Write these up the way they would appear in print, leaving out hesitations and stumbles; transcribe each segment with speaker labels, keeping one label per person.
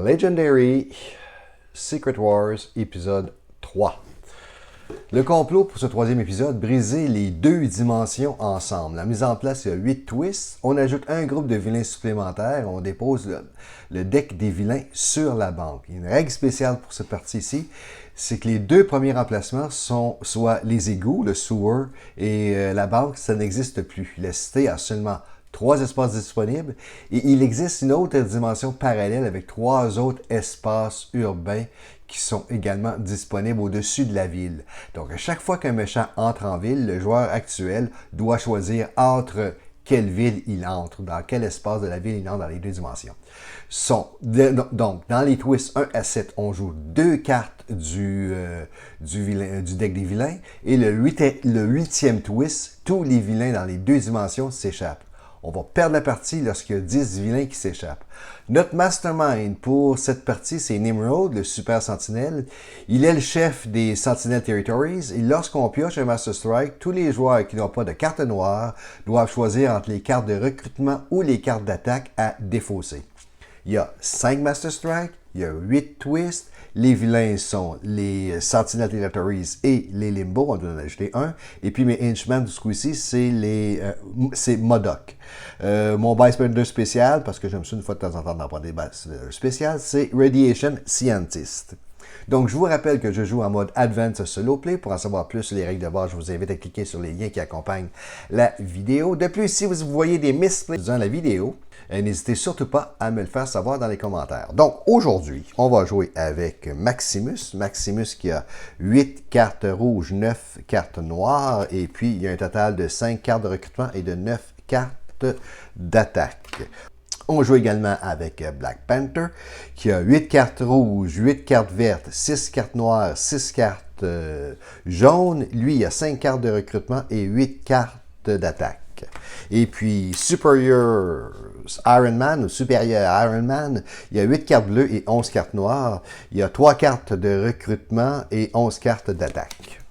Speaker 1: Legendary Secret Wars, épisode 3. Le complot pour ce troisième épisode, briser les deux dimensions ensemble. La mise en place, il y a 8 twists. On ajoute un groupe de vilains supplémentaires. On dépose le deck des vilains sur la banque. Il y a une règle spéciale pour cette partie-ci, c'est que les deux premiers remplacements sont soit les égouts, le sewer, et la banque, ça n'existe plus. La cité a seulement 3 espaces disponibles et il existe une autre dimension parallèle avec 3 autres espaces urbains qui sont également disponibles au-dessus de la ville. Donc, à chaque fois qu'un méchant entre en ville, le joueur actuel doit choisir entre quelle ville il entre, dans quel espace de la ville il entre dans les deux dimensions. Donc, dans les twists 1 à 7, on joue 2 cartes du deck des vilains et le 8e twist, tous les vilains dans les deux dimensions s'échappent. On va perdre la partie lorsqu'il y a 10 vilains qui s'échappent. Notre mastermind pour cette partie, c'est Nimrod, le super sentinelle. Il est le chef des Sentinel Territories et lorsqu'on pioche un Master Strike, tous les joueurs qui n'ont pas de carte noire doivent choisir entre les cartes de recrutement ou les cartes d'attaque à défausser. Il y a 5 Master Strike, il y a 8 twists. Les vilains sont les Sentinel Territories et les Limbo, on doit en ajouter un. Et puis mes Henchmen de ce coup-ci, c'est Modok. Mon Bystander spécial, parce que j'aime ça une fois de temps en temps d'en prendre des Bystander spéciales, c'est Radiation Scientist. Donc, je vous rappelle que je joue en mode Advanced Solo Play. Pour en savoir plus sur les règles de base, je vous invite à cliquer sur les liens qui accompagnent la vidéo. De plus, si vous voyez des misplays dans la vidéo, n'hésitez surtout pas à me le faire savoir dans les commentaires. Donc, aujourd'hui, on va jouer avec Maximus. Maximus qui a 8 cartes rouges, 9 cartes noires. Et puis, il y a un total de 5 cartes de recrutement et de 9 cartes d'attaque. On joue également avec Black Panther, qui a 8 cartes rouges, 8 cartes vertes, 6 cartes noires, 6 cartes jaunes. Lui, il a 5 cartes de recrutement et 8 cartes d'attaque. Et puis, Superior Iron Man, ou Supérieur Iron Man, il y a 8 cartes bleues et 11 cartes noires. Il y a 3 cartes de recrutement et 11 cartes d'attaque.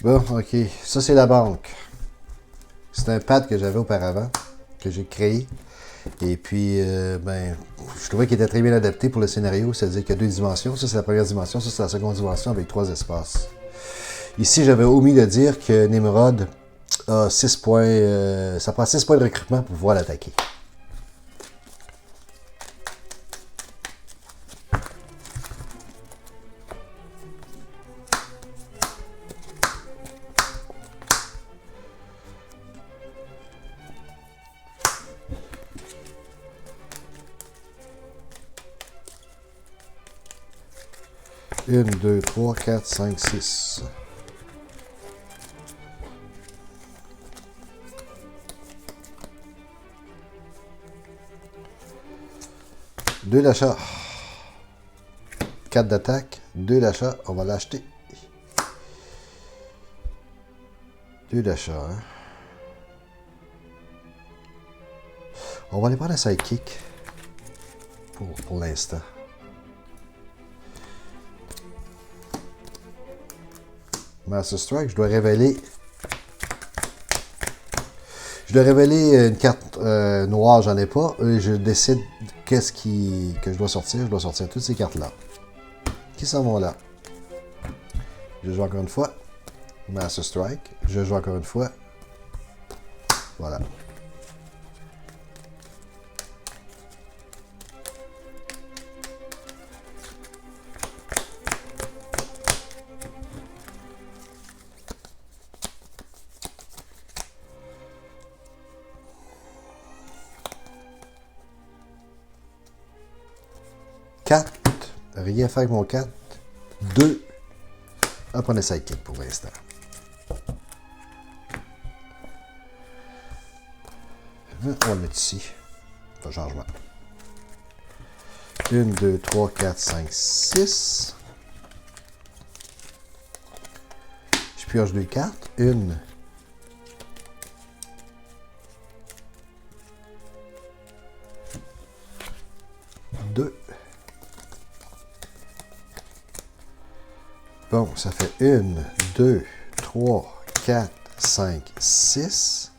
Speaker 1: Bon, ok. Ça, c'est la banque. C'est un pad que j'avais auparavant, que j'ai créé. Et puis, je trouvais qu'il était très bien adapté pour le scénario. C'est-à-dire qu'il y a 2 dimensions. Ça, c'est la première dimension. Ça, c'est la seconde dimension avec 3 espaces. Ici, j'avais omis de dire que Nimrod a 6 points. Ça prend 6 points de recrutement pour pouvoir l'attaquer. Une, 2, 3, 4, 5, 6. Deux d'achat. 4 d'attaque. 2 d'achat. On va l'acheter. 2 d'achat. Hein? On va aller prendre un sidekick. Pour l'instant. Master Strike, je dois révéler une carte noire, j'en ai pas. Et je décide que je dois sortir. Je dois sortir toutes ces cartes-là. Qui s'en vont là? Je joue encore une fois. Master Strike. Je joue encore une fois. Voilà. Rien faire avec mon 4. 2. On va prendre le sidekick pour l'instant. On va le mettre ici. Pas de changement. 1, 2, 3, 4, 5, 6. Je pioche 2 cartes. 1. 2. Bon, ça fait 1, 2, 3, 4, 5, 6.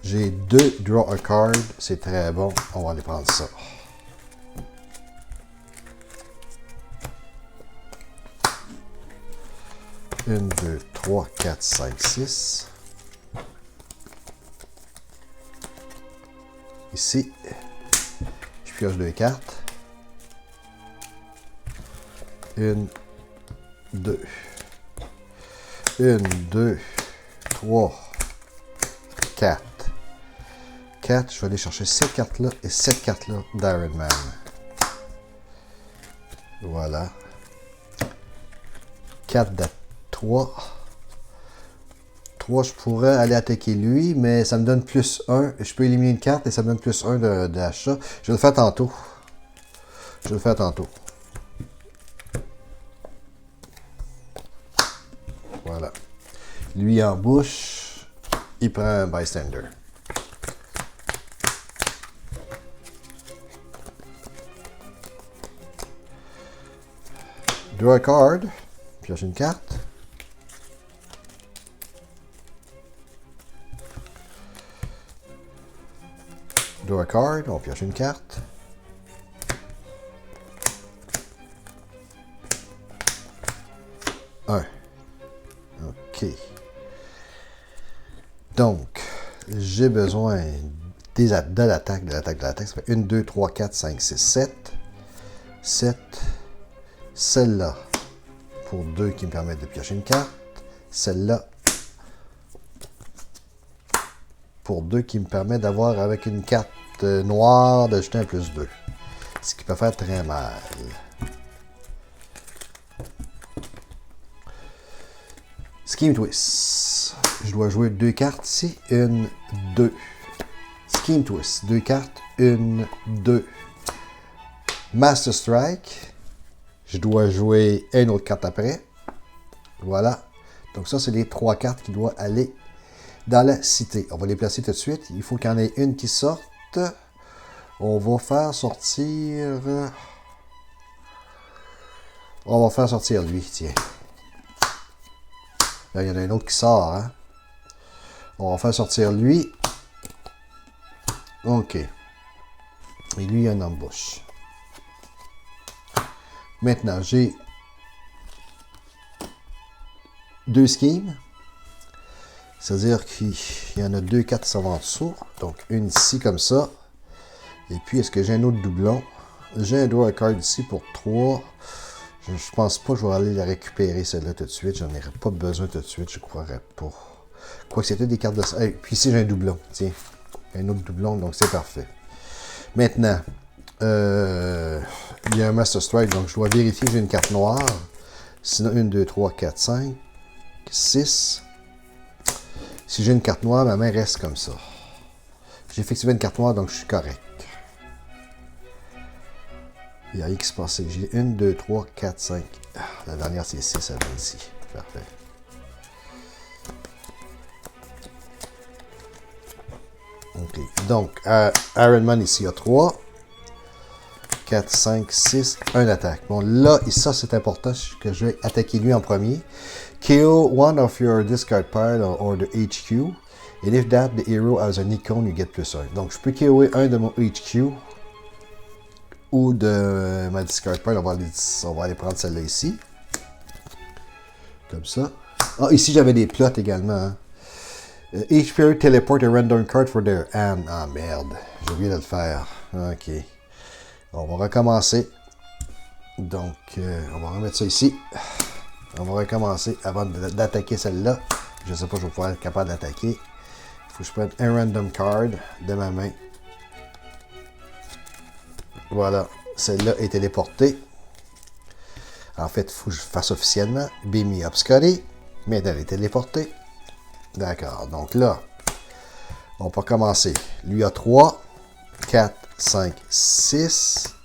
Speaker 1: J'ai 2 draw a card. C'est très bon. On va aller prendre ça. Une, 2, 3, 4, 5, 6. Ici, je pioche 2 cartes. 1, 2. 1, 2, 3, 4. 4, je vais aller chercher cette carte-là et cette carte-là d'Iron Man. Voilà. 4 de 3. 3, je pourrais aller attaquer lui, mais ça me donne plus 1. Je peux éliminer une carte et ça me donne plus 1 d'achat. Je vais le faire tantôt. Je vais le faire tantôt. Voilà. Lui en bouche, il prend un bystander. Draw a card. Pioche une carte. Draw a card. On pioche une carte. Un. OK. Donc, j'ai besoin de l'attaque. Ça fait 1, 2, 3, 4, 5, 6, 7. 7. Celle-là, pour 2 qui me permettent de piocher une carte. Celle-là, pour 2 qui me permet d'avoir, avec une carte noire, d'ajouter un plus 2. Ce qui peut faire très mal. Scheme Twist. Je dois jouer 2 cartes ici. 1, 2. Scheme Twist. 2 cartes. 1, 2. Master Strike. Je dois jouer une autre carte après. Voilà. Donc ça, c'est les 3 cartes qui doivent aller dans la cité. On va les placer tout de suite. Il faut qu'il y en ait une qui sorte. On va faire sortir... On va faire sortir lui, tiens. Là, il y en a un autre qui sort, hein. On va faire sortir lui. OK. Et lui, il y a une embauche. Maintenant, j'ai 2 schemes. C'est-à-dire qu'il y en a 2 cartes qui sont en dessous. Donc, une ici comme ça. Et puis, est-ce que j'ai un autre doublon? J'ai un draw a card ici pour 3. Je pense pas que je vais aller la récupérer, celle-là, tout de suite. J'en ai pas besoin tout de suite, je croirais pas. Quoique c'était des cartes de... Hey, puis ici, j'ai un doublon. Tiens, un autre doublon, donc c'est parfait. Maintenant, il y a un Master Strike, donc je dois vérifier que j'ai une carte noire. Sinon, 1, 2, 3, 4, 5, 6. Si j'ai une carte noire, ma main reste comme ça. J'ai effectivement une carte noire, donc je suis correct. Il y a rien qui se passe. J'ai 1, 2, 3, 4, 5. La dernière, c'est 6 à 26. Parfait. OK. Donc, Iron Man ici, il y a 3. 4, 5, 6, 1 attaque. Bon, là, et ça, c'est important que je vais attaquer lui en premier. KO one of your discard pile or the HQ. And if that, the hero has an icon, you get plus 1. Donc, je peux KOer un de mon HQ. Ou de ma discard pile. On va aller prendre celle-là ici. Comme ça. Ah, ici, j'avais des plots également. Hein. Each player teleport a random card for their hand. Ah, merde. J'ai oublié de le faire. OK. On va recommencer. Donc, on va remettre ça ici. On va recommencer avant d'attaquer celle-là. Je ne sais pas si je vais pouvoir être capable d'attaquer. Il faut que je prenne un random card de ma main. Voilà. Celle-là est téléportée. En fait, il faut que je fasse officiellement. Beam me up Scotty. Maintenant, elle est téléportée. D'accord. Donc là, on peut commencer. Lui a 3, 4, 5, 6.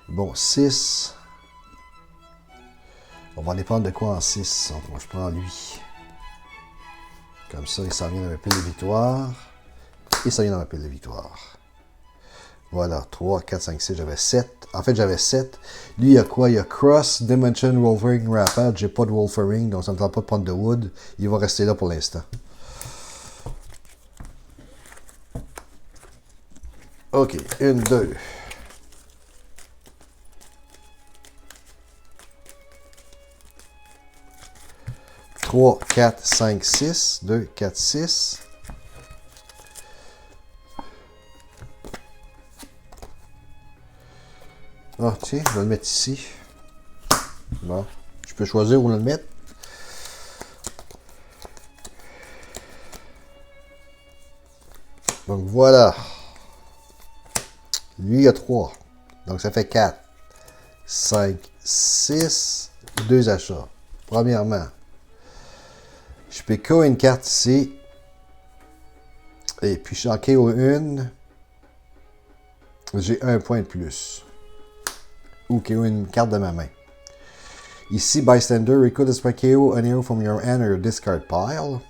Speaker 1: Bon, 6. On va dépendre de quoi en 6. Moi, je prends lui. Comme ça, il s'en vient dans ma pile de victoire. Et ça vient dans ma pile de victoire. Voilà, 3, 4, 5, 6, j'avais 7. En fait, j'avais 7. Lui, il y a quoi? Il y a Cross, Dimension, Wolverine, Rampage. J'ai pas de Wolverine, donc ça ne me tente pas de prendre de Wood. Il va rester là pour l'instant. OK, 1, 2. 3, 4, 5, 6. 2, 4, 6. Ah, tiens, je vais le mettre ici. Bon, je peux choisir où le mettre. Donc voilà. Lui, il y a 3. Donc ça fait 4, 5, 6, 2 achats. Premièrement, je peux KO une carte ici. Et puis, je suis en KO 1. J'ai 1 point de plus. Ou KO une carte de ma main. Ici, Bystander, recall this KO an hero from your hand or your discard pile.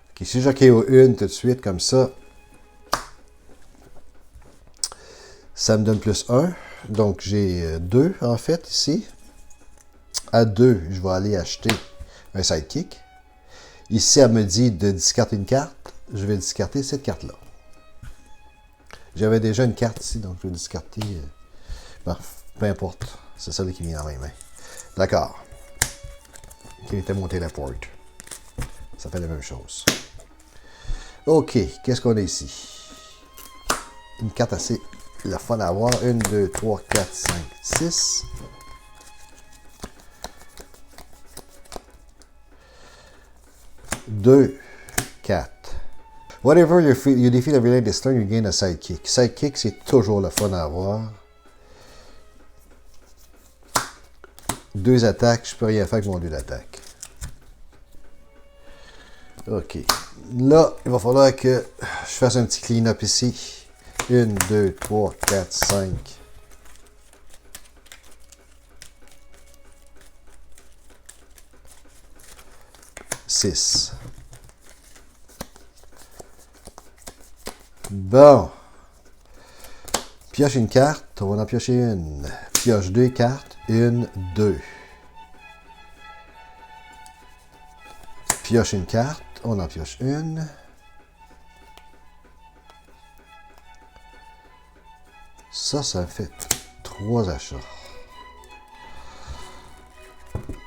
Speaker 1: Ok, si je KO une tout de suite, comme ça, ça me donne plus 1. Donc, j'ai 2 en fait ici. À 2, je vais aller acheter un sidekick. Ici, elle me dit de discarter une carte. Je vais discarter cette carte-là. J'avais déjà une carte ici, donc je vais discarter. Peu importe. C'est celle qui vient dans mes mains. D'accord. Qui était mon téléport. Ça fait la même chose. OK. Qu'est-ce qu'on a ici? Une carte assez la fun à avoir. 1, 2, 3, 4, 5, 6. Deux, 4. Whatever you defeat a villain this turn, you gain a sidekick. Sidekick, c'est toujours le fun à avoir. 2 attaques, je peux rien faire avec mon 2 d'attaque. OK. Là, il va falloir que je fasse un petit clean-up ici. 1, 2, 3, 4, 5. 6. Bon. Pioche une carte. On va en piocher une. Pioche 2 cartes. 1, 2. Pioche une carte. On en pioche une. Ça fait 3 achats.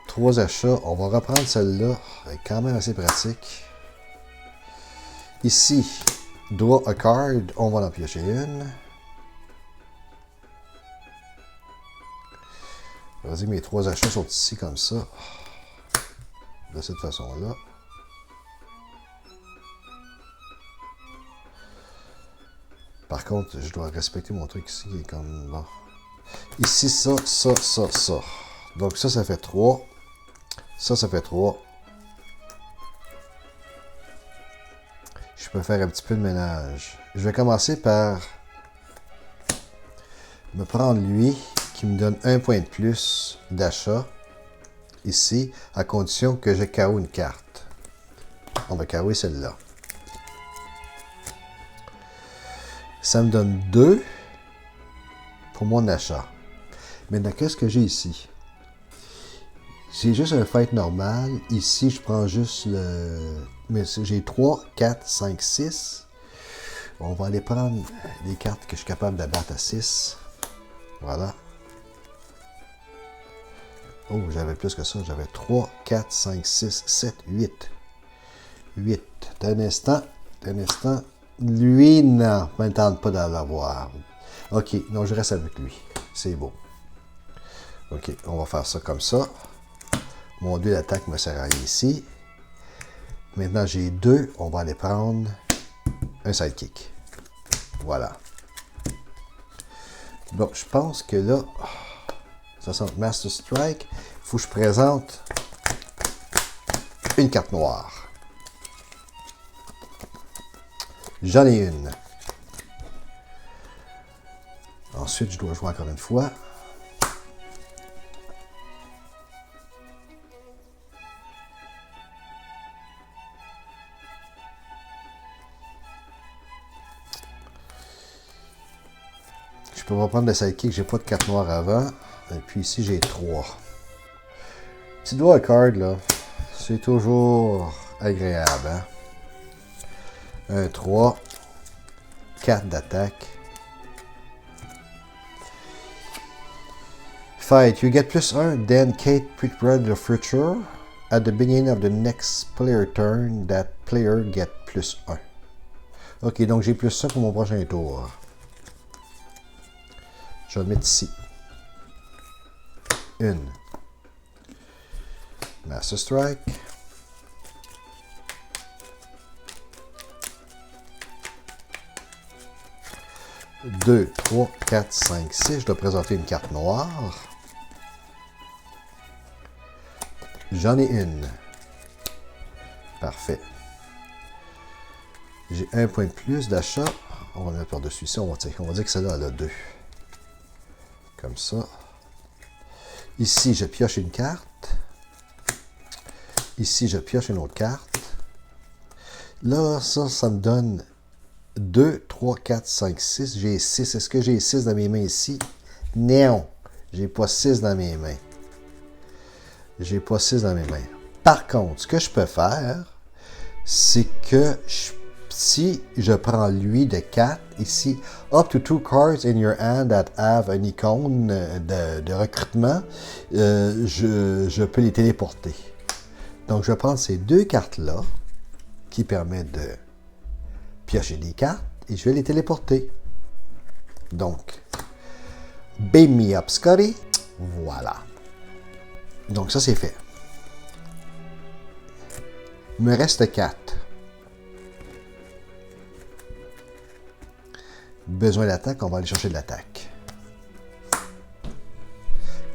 Speaker 1: 3 achats. On va reprendre celle-là. Elle est quand même assez pratique. Ici, draw a card. On va en piocher une. Vas-y, mes 3 achats sont ici comme ça. De cette façon-là. Par contre, je dois respecter mon truc ici qui est comme... Bon. Ici, ça. Donc ça fait 3. Ça fait 3. Je peux faire un petit peu de ménage. Je vais commencer par me prendre lui, qui me donne 1 point de plus d'achat, ici, à condition que je KO une carte. On va KO celle-là. Ça me donne 2 pour mon achat. Maintenant, qu'est-ce que j'ai ici? J'ai juste un fight normal. Ici, je prends juste le... Mais j'ai 3, 4, 5, 6. On va aller prendre les cartes que je suis capable de battre à 6. Voilà. Oh, j'avais plus que ça. J'avais 3, 4, 5, 6, 7, 8. 8. D'un instant. Lui, non. Je ne me tente pas d'en l'avoir. OK. Non, je reste avec lui. C'est beau. OK. On va faire ça comme ça. Mon 2 d'attaque me sert à rien ici. Maintenant, j'ai 2. On va aller prendre un sidekick. Voilà. Bon, je pense que là, ça sent Master Strike. Il faut que je présente une carte noire. J'en ai une. Ensuite, je dois jouer encore une fois. On va prendre le sidekick, j'ai pas de carte noire avant. Et puis ici, j'ai 3. Petit draw card, là, c'est toujours agréable. Hein? 1, 3, 4 d'attaque. Fight, you get +1, then Kate prepare the future. At the beginning of the next player turn, that player get +1. Ok, donc j'ai +1 pour mon prochain tour. Je vais le mettre ici. 1. Master Strike. 2, 3, 4, 5, 6. Je dois présenter une carte noire. J'en ai une. Parfait. J'ai un point de plus d'achat. On va mettre par-dessus ici. On va dire que celle-là, elle a 2. Comme ça. Ici, je pioche une carte. Ici, je pioche une autre carte. Là, ça me donne 2, 3, 4, 5, 6. J'ai 6. Est-ce que j'ai 6 dans mes mains ici? Non. J'ai pas 6 dans mes mains. J'ai pas 6 dans mes mains. Par contre, ce que je peux faire, c'est que si je prends lui de 4, ici, up to 2 cards in your hand that have an icône de recrutement, je peux les téléporter. Donc, je vais prendre ces 2 cartes-là, qui permettent de piocher des cartes, et je vais les téléporter. Donc, beam me up, Scotty. Voilà. Donc, ça, c'est fait. Il me reste 4. Besoin d'attaque, on va aller chercher de l'attaque.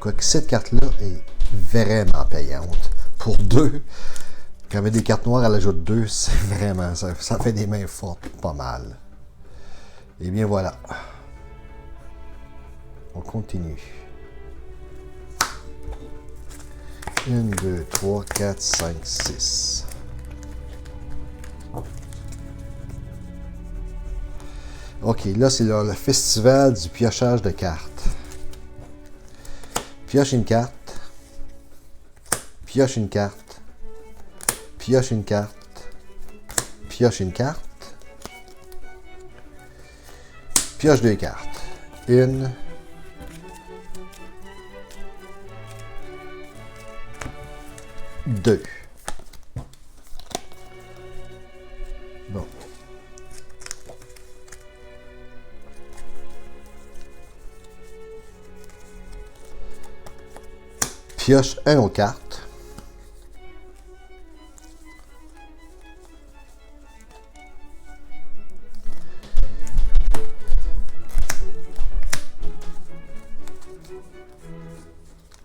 Speaker 1: Quoique cette carte-là est vraiment payante. Pour 2, quand on met des cartes noires, elle ajoute 2, c'est vraiment, ça fait des mains fortes, pas mal. Et bien voilà. On continue. 1, 2, 3, 4, 5, 6. Ok, là c'est le festival du piochage de cartes. Pioche une carte. Pioche une carte. Pioche une carte. Pioche une carte. Pioche 2 cartes. 1. 2. Bon. Pioche un aux cartes.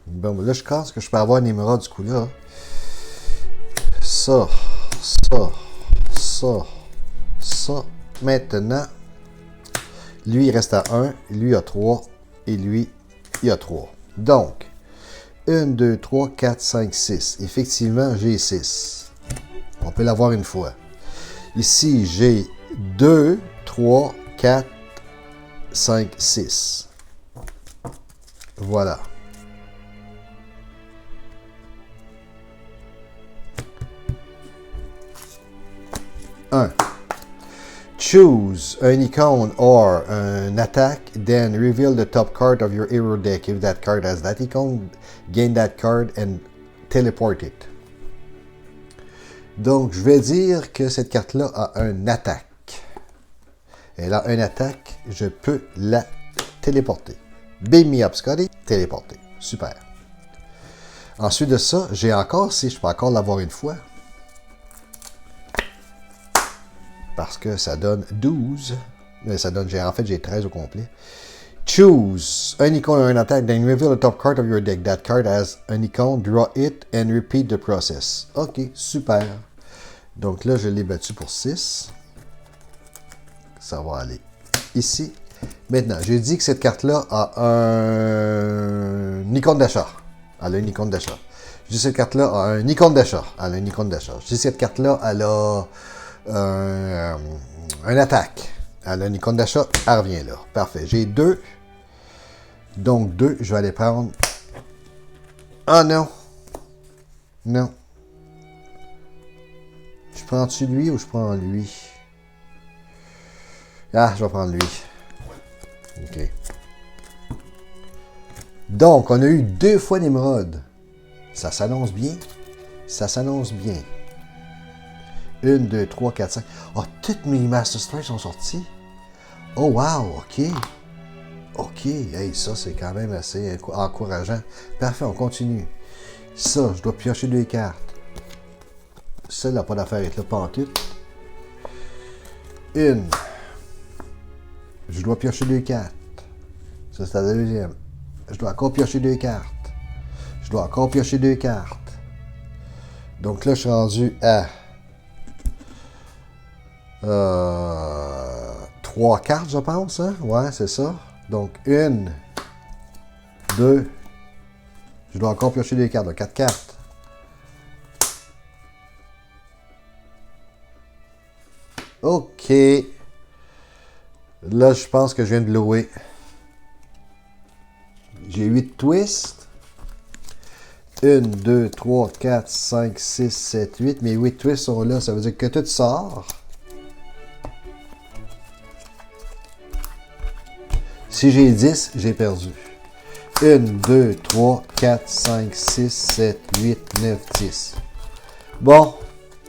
Speaker 1: Bon, là, je pense que je peux avoir un numéro du coup là. Ça. Maintenant, lui, il reste à 1, lui a 3, et lui, il a 3. Donc, 1, 2, 3, 4, 5, 6. Effectivement, j'ai 6. On peut l'avoir une fois. Ici, j'ai 2, 3, 4, 5, 6. Voilà. Choose an icon or an attack, then reveal the top card of your hero deck. If that card has that icon, gain that card and teleport it. Donc, je vais dire que cette carte-là a un attaque. Elle a un attaque, je peux la téléporter. Beam me up, Scotty. Téléporter. Super. Ensuite de ça, j'ai encore, si je peux encore l'avoir une fois. Parce que ça donne 12. Mais ça donne, en fait, j'ai 13 au complet. Choose an icon or an attack, then reveal the top card of your deck. That card has an icon, draw it, and repeat the process. Ok, super. Donc là, je l'ai battu pour 6. Ça va aller ici. Maintenant, j'ai dit que cette carte-là a une icône d'achat. Elle a une icône d'achat. Je dis que cette carte-là a un icône d'achat. Elle a une icône d'achat. Je dis que cette carte-là, elle a un attaque. Elle a une icône d'achat, elle revient là. Parfait. J'ai 2. Donc 2, je vais aller prendre... Ah non! Non. Je prends-tu lui ou je prends lui? Ah, je vais prendre lui. OK. Donc, on a eu 2 fois l'émeraude. Ça s'annonce bien. Ça s'annonce bien. 1, 2, 3, 4, 5. Oh, toutes mes Master Strike sont sortis. Oh, wow, OK. OK. Hey, ça, c'est quand même assez encourageant. Parfait, on continue. Ça, je dois piocher 2 cartes. Celle n'a pas d'affaire avec le pantoute. 1. Je dois piocher 2 cartes. Ça, c'est la deuxième. Je dois encore piocher 2 cartes. Je dois encore piocher 2 cartes. Donc là, je suis rendu à 3 cartes, je pense. Hein? Ouais, c'est ça. Donc 1, 2. Je dois encore piocher 2 cartes. Donc 4 cartes. OK. Là, je pense que je viens de louer. J'ai 8 twists. 1, 2, 3, 4, 5, 6, 7, 8. Mes 8 twists sont là. Ça veut dire que tout sort. Si j'ai 10, j'ai perdu. 1, 2, 3, 4, 5, 6, 7, 8, 9, 10. Bon.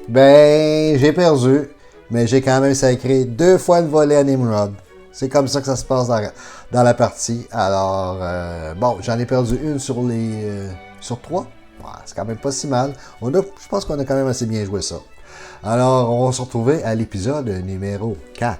Speaker 1: Ben, j'ai perdu. Mais j'ai quand même sacré 2 fois le volet à Nimrod. C'est comme ça que ça se passe dans la partie. Alors, bon, j'en ai perdu une sur les... sur 3. Ouais, c'est quand même pas si mal. Je pense qu'on a quand même assez bien joué ça. Alors, on va se retrouver à l'épisode numéro 4.